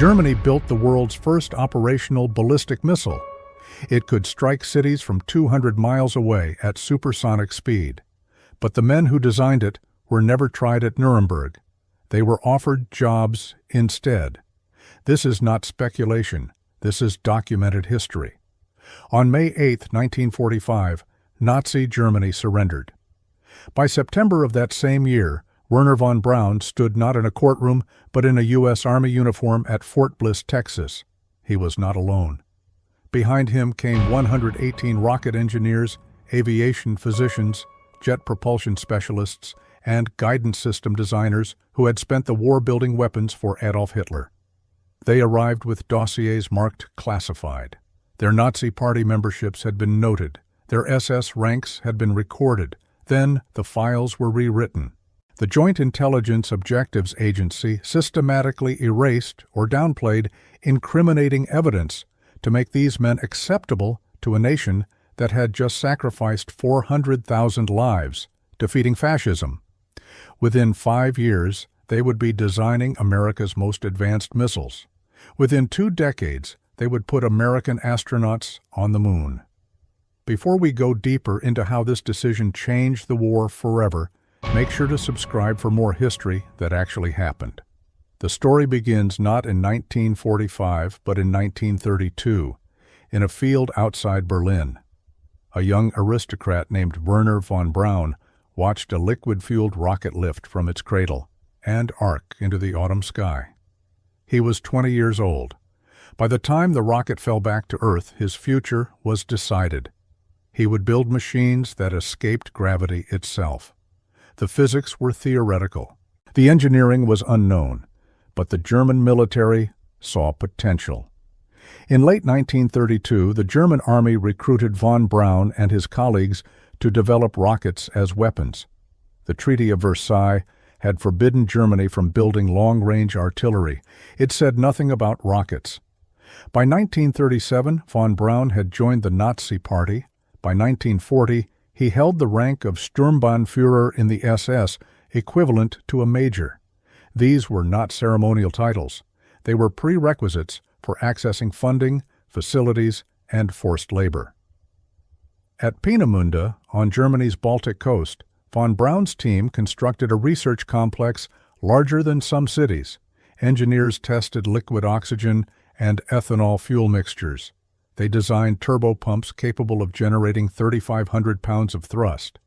Germany built the world's first operational ballistic missile. It could strike cities from 200 miles away at supersonic speed. But the men who designed it were never tried at Nuremberg. They were offered jobs instead. This is not speculation. This is documented history. On May 8, 1945, Nazi Germany surrendered. By September of that same year, Wernher von Braun stood not in a courtroom, but in a U.S. Army uniform at Fort Bliss, Texas. He was not alone. Behind him came 118 rocket engineers, aviation physicians, jet propulsion specialists, and guidance system designers who had spent the war building weapons for Adolf Hitler. They arrived with dossiers marked classified. Their Nazi Party memberships had been noted. Their SS ranks had been recorded. Then the files were rewritten. The Joint Intelligence Objectives Agency systematically erased or downplayed incriminating evidence to make these men acceptable to a nation that had just sacrificed 400,000 lives, defeating fascism. Within 5 years, they would be designing America's most advanced missiles. Within 2 decades, they would put American astronauts on the moon. Before we go deeper into how this decision changed the war forever, make sure to subscribe for more history that actually happened. The story begins not in 1945, but in 1932, in a field outside Berlin. A young aristocrat named Wernher von Braun watched a liquid-fueled rocket lift from its cradle and arc into the autumn sky. He was 20 years old. By the time the rocket fell back to Earth, his future was decided. He would build machines that escaped gravity itself. The physics were theoretical. The engineering was unknown, but the German military saw potential. In late 1932, the German army recruited von Braun and his colleagues to develop rockets as weapons. The Treaty of Versailles had forbidden Germany from building long-range artillery. It said nothing about rockets. By 1937, von Braun had joined the Nazi Party. By 1940, he held the rank of Sturmbannführer in the SS, equivalent to a major. These were not ceremonial titles. They were prerequisites for accessing funding, facilities, and forced labor. At Peenemünde, on Germany's Baltic coast, von Braun's team constructed a research complex larger than some cities. Engineers tested liquid oxygen and ethanol fuel mixtures. They designed turbopumps capable of generating 3,500 pounds of thrust.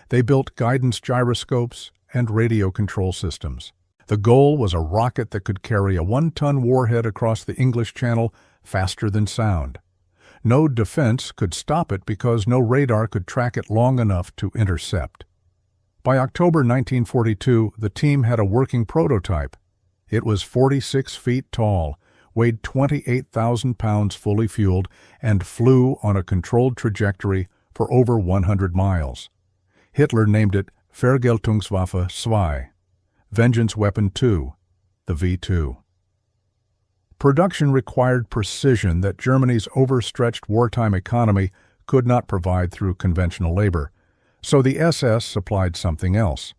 They built guidance gyroscopes and radio control systems. The goal was a rocket that could carry a 1-ton warhead across the English Channel faster than sound. No defense could stop it because no radar could track it long enough to intercept. By October 1942, the team had a working prototype. It was 46 feet tall, weighed 28,000 pounds fully fueled, and flew on a controlled trajectory for over 100 miles. Hitler named it Vergeltungswaffe II, Vengeance Weapon II, the V2. Production required precision that Germany's overstretched wartime economy could not provide through conventional labor, so the SS supplied something else.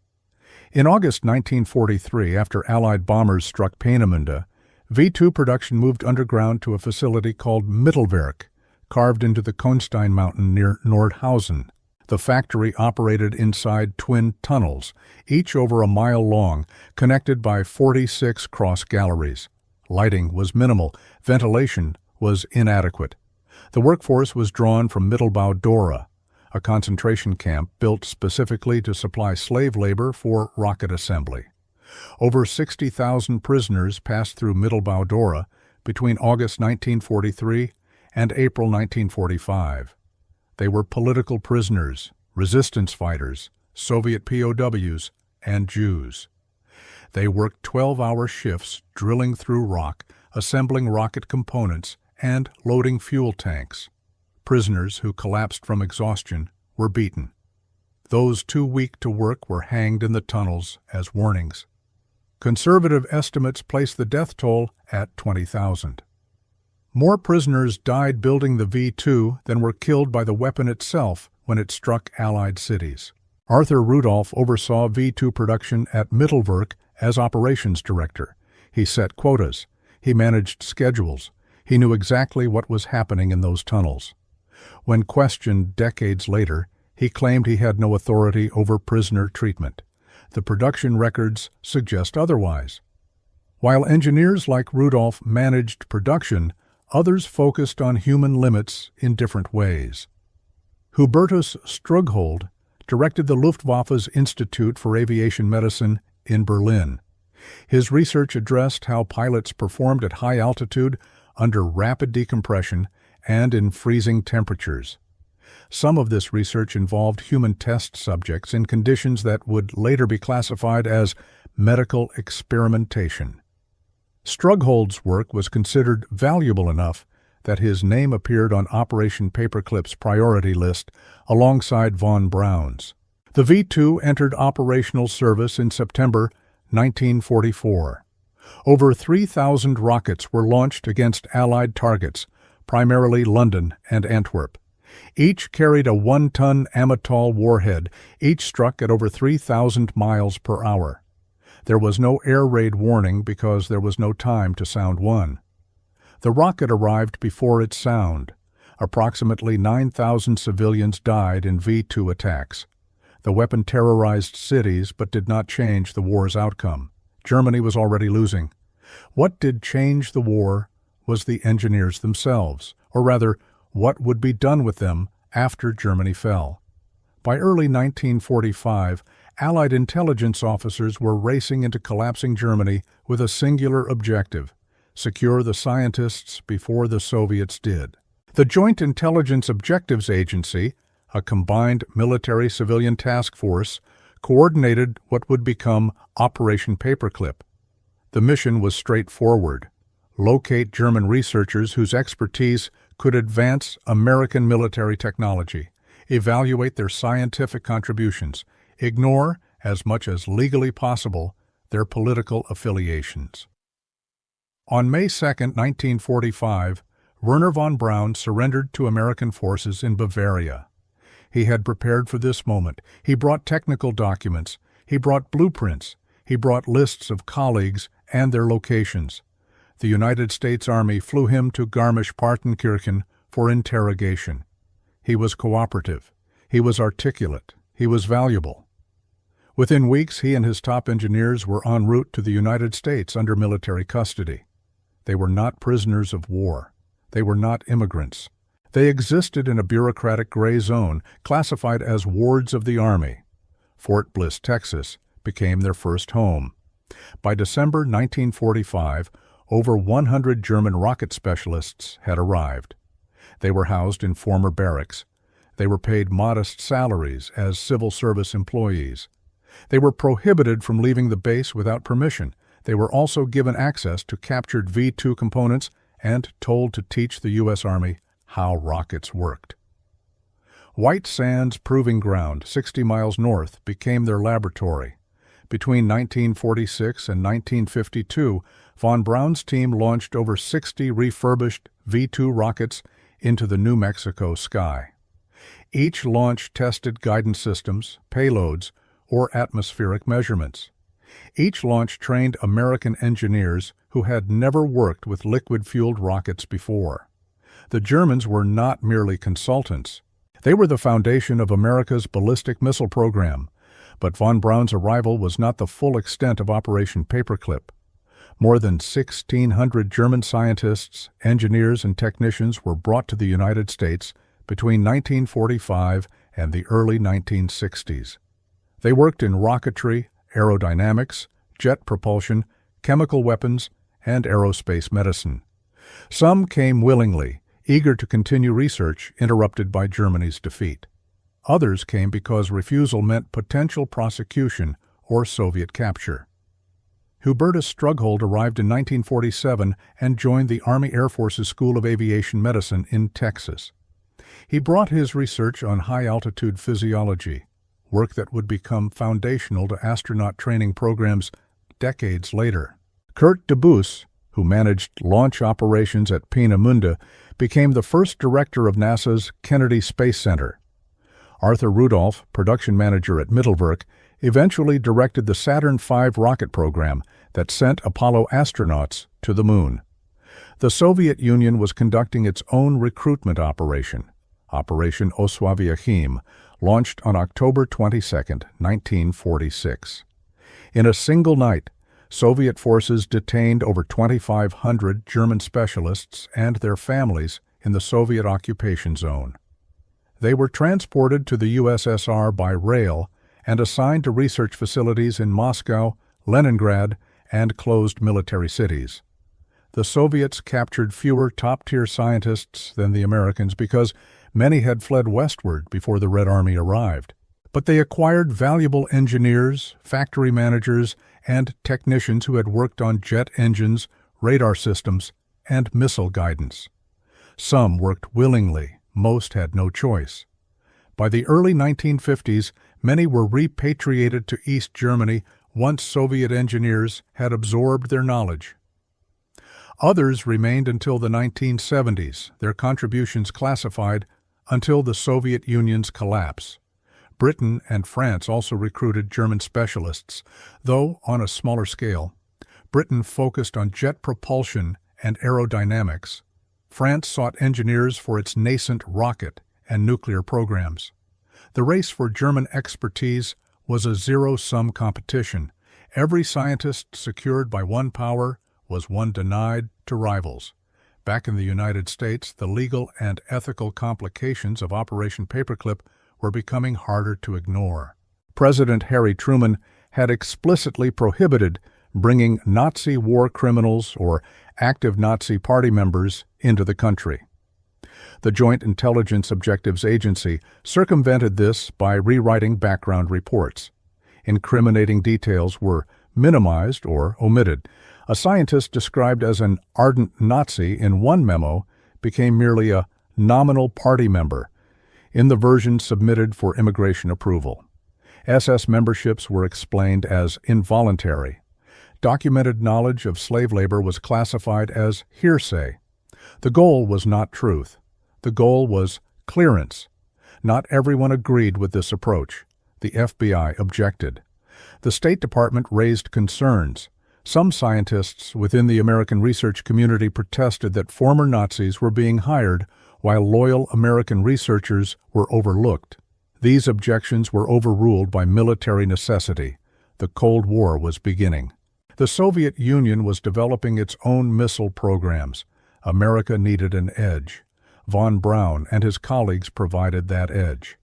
In August 1943, after Allied bombers struck Peenemünde, V2 production moved underground to a facility called Mittelwerk, carved into the Konstein mountain near Nordhausen. The factory operated inside twin tunnels, each over a mile long, connected by 46 cross galleries. Lighting was minimal, ventilation was inadequate. The workforce was drawn from Mittelbau-Dora, a concentration camp built specifically to supply slave labor for rocket assembly. Over 60,000 prisoners passed through Mittelbau-Dora between August 1943 and April 1945. They were political prisoners, resistance fighters, Soviet POWs, and Jews. They worked 12-hour shifts drilling through rock, assembling rocket components, and loading fuel tanks. Prisoners who collapsed from exhaustion were beaten. Those too weak to work were hanged in the tunnels as warnings. Conservative estimates place the death toll at 20,000. More prisoners died building the V2 than were killed by the weapon itself when it struck Allied cities. Arthur Rudolph oversaw V2 production at Mittelwerk as operations director. He set quotas. He managed schedules. He knew exactly what was happening in those tunnels. When questioned decades later, he claimed he had no authority over prisoner treatment. The production records suggest otherwise. While engineers like Rudolph managed production, others focused on human limits in different ways. Hubertus Strughold directed the Luftwaffe's Institute for Aviation Medicine in Berlin. His research addressed how pilots performed at high altitude, under rapid decompression, and in freezing temperatures. Some of this research involved human test subjects in conditions that would later be classified as medical experimentation. Strughold's work was considered valuable enough that his name appeared on Operation Paperclip's priority list alongside von Braun's. The V-2 entered operational service in September 1944. Over 3,000 rockets were launched against Allied targets, primarily London and Antwerp. Each carried a 1-ton Amatol warhead, each struck at over 3,000 miles per hour. There was no air raid warning because there was no time to sound one. The rocket arrived before its sound. Approximately 9,000 civilians died in V-2 attacks. The weapon terrorized cities but did not change the war's outcome. Germany was already losing. What did change the war was the engineers themselves, or rather, what would be done with them after Germany fell. By early 1945, Allied intelligence officers were racing into collapsing Germany with a singular objective: secure the scientists before the Soviets did. The Joint Intelligence Objectives Agency, a combined military-civilian task force, coordinated what would become Operation Paperclip. The mission was straightforward: locate German researchers whose expertise could advance American military technology, evaluate their scientific contributions, ignore, as much as legally possible, their political affiliations. On May 2, 1945, Wernher von Braun surrendered to American forces in Bavaria. He had prepared for this moment. He brought technical documents. He brought blueprints. He brought lists of colleagues and their locations. The United States Army flew him to Garmisch-Partenkirchen for interrogation. He was cooperative. He was articulate. He was valuable. Within weeks, he and his top engineers were en route to the United States under military custody. They were not prisoners of war. They were not immigrants. They existed in a bureaucratic gray zone, classified as wards of the Army. Fort Bliss, Texas, became their first home. By December 1945, over 100 German rocket specialists had arrived. They were housed in former barracks. They were paid modest salaries as civil service employees. They were prohibited from leaving the base without permission. They were also given access to captured V-2 components and told to teach the U.S. Army how rockets worked. White Sands Proving Ground, 60 miles north, became their laboratory. Between 1946 and 1952, von Braun's team launched over 60 refurbished V-2 rockets into the New Mexico sky. Each launch tested guidance systems, payloads, or atmospheric measurements. Each launch trained American engineers who had never worked with liquid-fueled rockets before. The Germans were not merely consultants. They were the foundation of America's ballistic missile program. But von Braun's arrival was not the full extent of Operation Paperclip. More than 1,600 German scientists, engineers, and technicians were brought to the United States between 1945 and the early 1960s. They worked in rocketry, aerodynamics, jet propulsion, chemical weapons, and aerospace medicine. Some came willingly, eager to continue research interrupted by Germany's defeat. Others came because refusal meant potential prosecution or Soviet capture. Hubertus Strughold arrived in 1947 and joined the Army Air Force's School of Aviation Medicine in Texas. He brought his research on high-altitude physiology, work that would become foundational to astronaut training programs decades later. Kurt Debus, who managed launch operations at Peenemünde, became the first director of NASA's Kennedy Space Center. Arthur Rudolph, production manager at Mittelwerk, eventually directed the Saturn V rocket program that sent Apollo astronauts to the Moon. The Soviet Union was conducting its own recruitment operation, Operation WWII, launched on October 22, 1946. In a single night, Soviet forces detained over 2,500 German specialists and their families in the Soviet occupation zone. They were transported to the USSR by rail and assigned to research facilities in Moscow, Leningrad, and closed military cities. The Soviets captured fewer top-tier scientists than the Americans because many had fled westward before the Red Army arrived. But they acquired valuable engineers, factory managers, and technicians who had worked on jet engines, radar systems, and missile guidance. Some worked willingly, most had no choice. By the early 1950s, many were repatriated to East Germany once Soviet engineers had absorbed their knowledge. Others remained until the 1970s, their contributions classified until the Soviet Union's collapse. Britain and France also recruited German specialists, though on a smaller scale. Britain focused on jet propulsion and aerodynamics. France sought engineers for its nascent rocket and nuclear programs. The race for German expertise was a zero-sum competition. Every scientist secured by one power was one denied to rivals. Back in the United States, the legal and ethical complications of Operation Paperclip were becoming harder to ignore. President Harry Truman had explicitly prohibited bringing Nazi war criminals or active Nazi Party members into the country. The Joint Intelligence Objectives Agency circumvented this by rewriting background reports. Incriminating details were minimized or omitted. A scientist described as an ardent Nazi in one memo became merely a nominal party member in the version submitted for immigration approval. SS memberships were explained as involuntary. Documented knowledge of slave labor was classified as hearsay. The goal was not truth. The goal was clearance. Not everyone agreed with this approach. The FBI objected. The State Department raised concerns. Some scientists within the American research community protested that former Nazis were being hired while loyal American researchers were overlooked. These objections were overruled by military necessity. The Cold War was beginning. The Soviet Union was developing its own missile programs. America needed an edge. Von Braun and his colleagues provided that edge.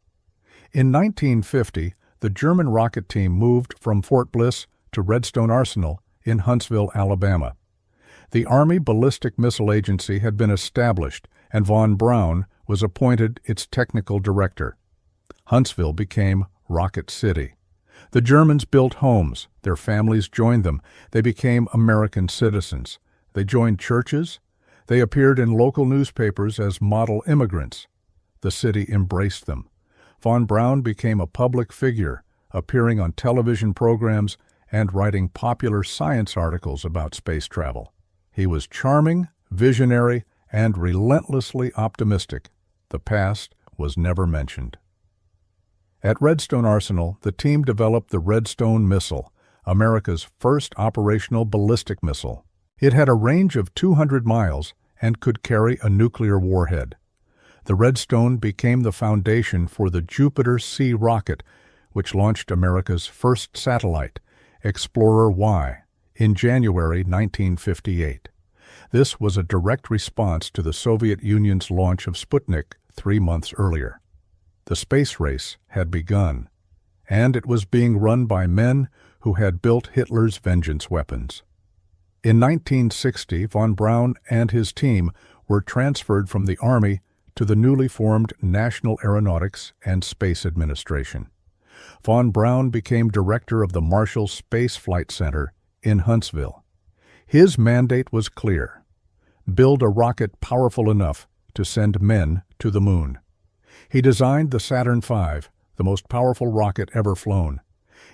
In 1950, the German rocket team moved from Fort Bliss to Redstone Arsenal in Huntsville, Alabama. The Army Ballistic Missile Agency had been established, and von Braun was appointed its technical director. Huntsville became Rocket City. The Germans built homes. Their families joined them. They became American citizens. They joined churches. They appeared in local newspapers as model immigrants. The city embraced them. Von Braun became a public figure, appearing on television programs and writing popular science articles about space travel. He was charming, visionary, and relentlessly optimistic. The past was never mentioned. At Redstone Arsenal, the team developed the Redstone missile, America's first operational ballistic missile. It had a range of 200 miles and could carry a nuclear warhead. The Redstone became the foundation for the Jupiter-C rocket, which launched America's first satellite, WWII, in January 1958. This was a direct response to the Soviet Union's launch of Sputnik 3 months earlier. The space race had begun, and it was being run by men who had built Hitler's vengeance weapons. In 1960, von Braun and his team were transferred from the Army to the newly formed National Aeronautics and Space Administration. Von Braun became director of the Marshall Space Flight Center in Huntsville. His mandate was clear: build a rocket powerful enough to send men to the moon. He designed the Saturn V, the most powerful rocket ever flown.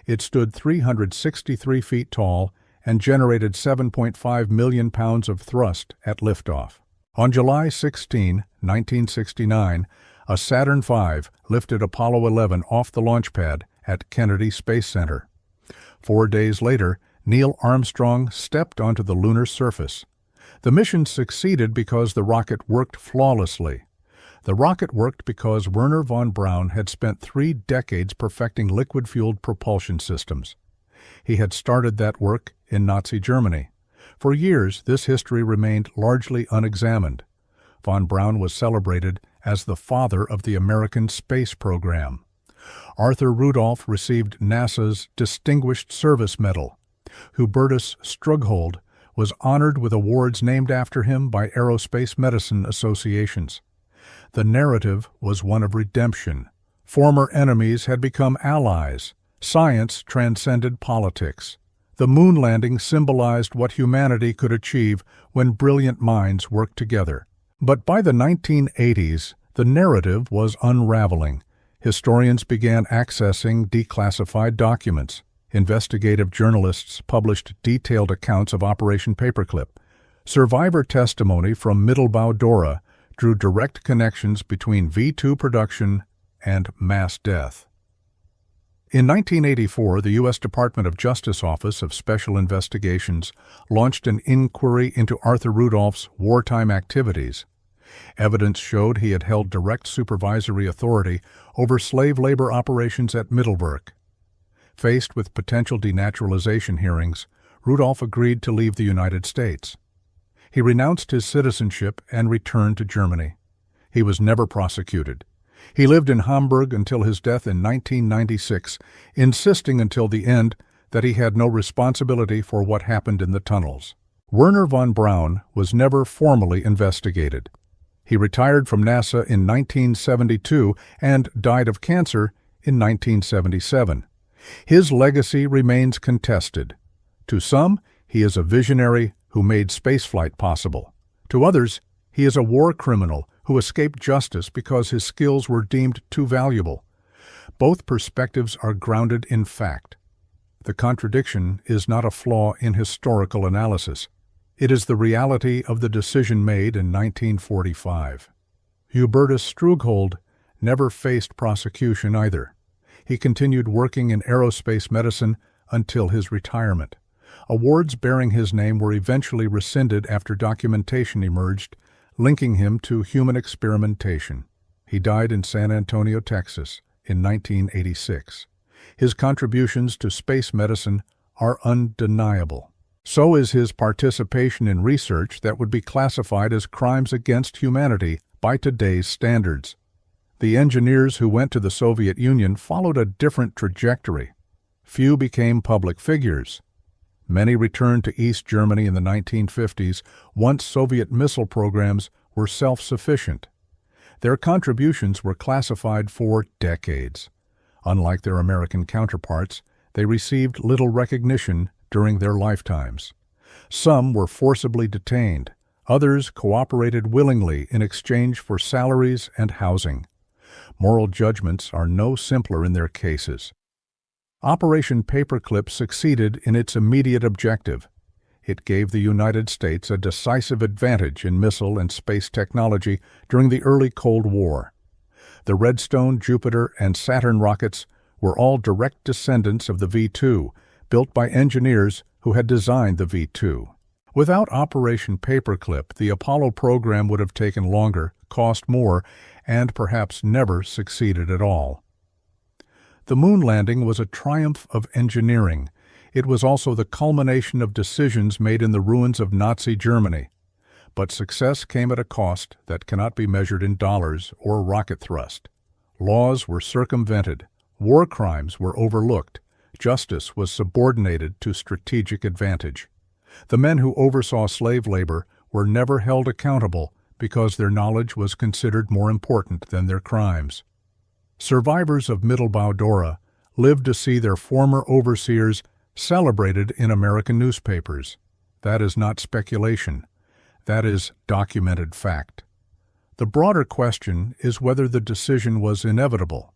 It stood 363 feet tall and generated 7.5 million pounds of thrust at liftoff. On July 16, 1969, a Saturn V lifted Apollo 11 off the launch pad at Kennedy Space Center. 4 days later, Neil Armstrong stepped onto the lunar surface. The mission succeeded because the rocket worked flawlessly. The rocket worked because Wernher von Braun had spent 3 decades perfecting liquid-fueled propulsion systems. He had started that work in Nazi Germany. For years, this history remained largely unexamined. Von Braun was celebrated as the father of the American space program. Arthur Rudolph received NASA's Distinguished Service Medal. Hubertus Strughold was honored with awards named after him by aerospace medicine associations. The narrative was one of redemption. Former enemies had become allies. Science transcended politics. The moon landing symbolized what humanity could achieve when brilliant minds worked together. But by the 1980s, the narrative was unraveling. Historians began accessing declassified documents. Investigative journalists published detailed accounts of Operation Paperclip. Survivor testimony from Mittelbau-Dora drew direct connections between V-2 production and mass death. In 1984, the U.S. Department of Justice Office of Special Investigations launched an inquiry into Arthur Rudolph's wartime activities. Evidence showed he had held direct supervisory authority over slave labor operations at Mittelwerk. Faced with potential denaturalization hearings, Rudolph agreed to leave the United States. He renounced his citizenship and returned to Germany. He was never prosecuted. He lived in Hamburg until his death in 1996, insisting until the end that he had no responsibility for what happened in the tunnels. Wernher von Braun was never formally investigated. He retired from NASA in 1972 and died of cancer in 1977. His legacy remains contested. To some, he is a visionary who made spaceflight possible. To others, he is a war criminal who escaped justice because his skills were deemed too valuable. Both perspectives are grounded in fact. The contradiction is not a flaw in historical analysis. It is the reality of the decision made in 1945. Hubertus Strughold never faced prosecution either. He continued working in aerospace medicine until his retirement. Awards bearing his name were eventually rescinded after documentation emerged, linking him to human experimentation. He died in San Antonio, Texas, in 1986. His contributions to space medicine are undeniable. So is his participation in research that would be classified as crimes against humanity by today's standards. The engineers who went to the Soviet Union followed a different trajectory. Few became public figures. Many returned to East Germany in the 1950s once Soviet missile programs were self-sufficient. Their contributions were classified for decades. Unlike their American counterparts, they received little recognition during their lifetimes. Some were forcibly detained. Others cooperated willingly in exchange for salaries and housing. Moral judgments are no simpler in their cases. Operation Paperclip succeeded in its immediate objective. It gave the United States a decisive advantage in missile and space technology during the early Cold War. The Redstone, Jupiter, and Saturn rockets were all direct descendants of the V-2, built by engineers who had designed the V-2. Without Operation Paperclip, the Apollo program would have taken longer, cost more, and perhaps never succeeded at all. The moon landing was a triumph of engineering. It was also the culmination of decisions made in the ruins of Nazi Germany. But success came at a cost that cannot be measured in dollars or rocket thrust. Laws were circumvented. War crimes were overlooked. Justice was subordinated to strategic advantage. The men who oversaw slave labor were never held accountable because their knowledge was considered more important than their crimes. Survivors of Mittelbau-Dora lived to see their former overseers celebrated in American newspapers. That is not speculation. That is documented fact. The broader question is whether the decision was inevitable.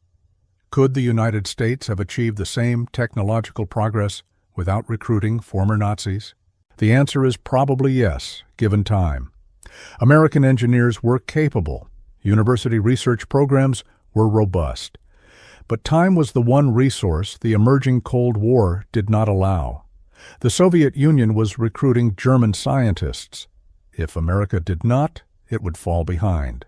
Could the United States have achieved the same technological progress without recruiting former Nazis? The answer is probably yes, given time. American engineers were capable. University research programs were robust. But time was the one resource the emerging Cold War did not allow. The Soviet Union was recruiting German scientists. If America did not, it would fall behind.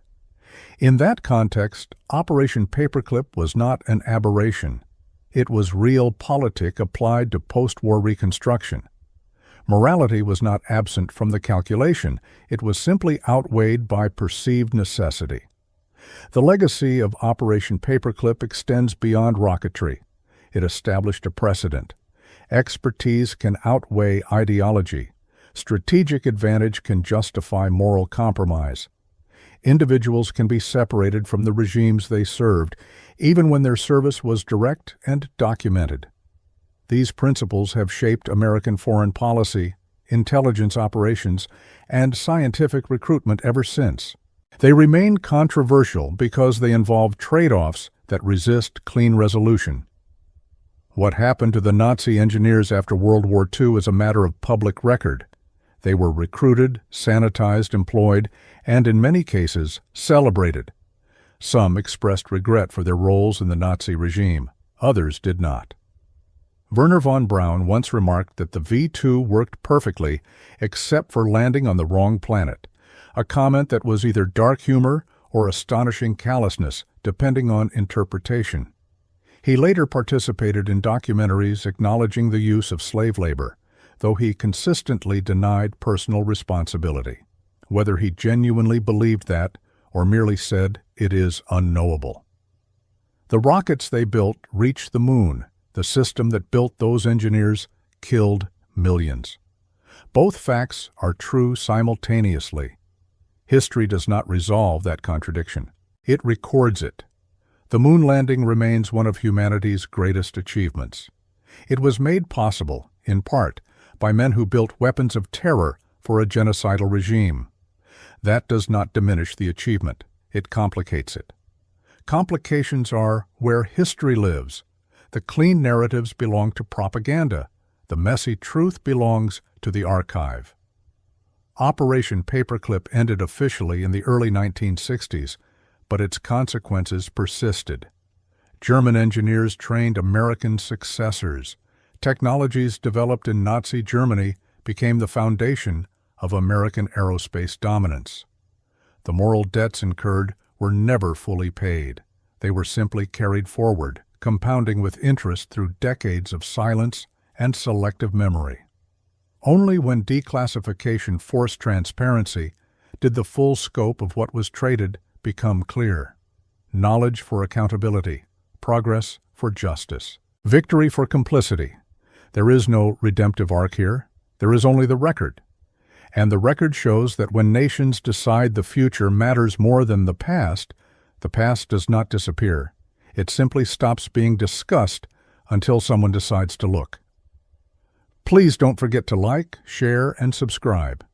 In that context, Operation Paperclip was not an aberration. It was realpolitik applied to post-war reconstruction. Morality was not absent from the calculation. It was simply outweighed by perceived necessity. The legacy of Operation Paperclip extends beyond rocketry. It established a precedent. Expertise can outweigh ideology. Strategic advantage can justify moral compromise. Individuals can be separated from the regimes they served, even when their service was direct and documented. These principles have shaped American foreign policy, intelligence operations, and scientific recruitment ever since. They remain controversial because they involve trade-offs that resist clean resolution. What happened to the Nazi engineers after World War II is a matter of public record. They were recruited, sanitized, employed, and in many cases, celebrated. Some expressed regret for their roles in the Nazi regime. Others did not. Wernher von Braun once remarked that the V-2 worked perfectly except for landing on the wrong planet, a comment that was either dark humor or astonishing callousness, depending on interpretation. He later participated in documentaries acknowledging the use of slave labor, though he consistently denied personal responsibility. Whether he genuinely believed that or merely said it is unknowable. The rockets they built reached the moon. The system that built those engineers killed millions. Both facts are true simultaneously. History does not resolve that contradiction. It records it. The moon landing remains one of humanity's greatest achievements. It was made possible, in part, by men who built weapons of terror for a genocidal regime. That does not diminish the achievement. It complicates it. Complications are where history lives. The clean narratives belong to propaganda. The messy truth belongs to the archive. Operation Paperclip ended officially in the early 1960s, but its consequences persisted. German engineers trained American successors. Technologies developed in Nazi Germany became the foundation of American aerospace dominance. The moral debts incurred were never fully paid. They were simply carried forward, compounding with interest through decades of silence and selective memory. Only when declassification forced transparency did the full scope of what was traded become clear. Knowledge for accountability, progress for justice, victory for complicity. There is no redemptive arc here. There is only the record. And the record shows that when nations decide the future matters more than the past does not disappear. It simply stops being discussed until someone decides to look. Please don't forget to like, share, and subscribe.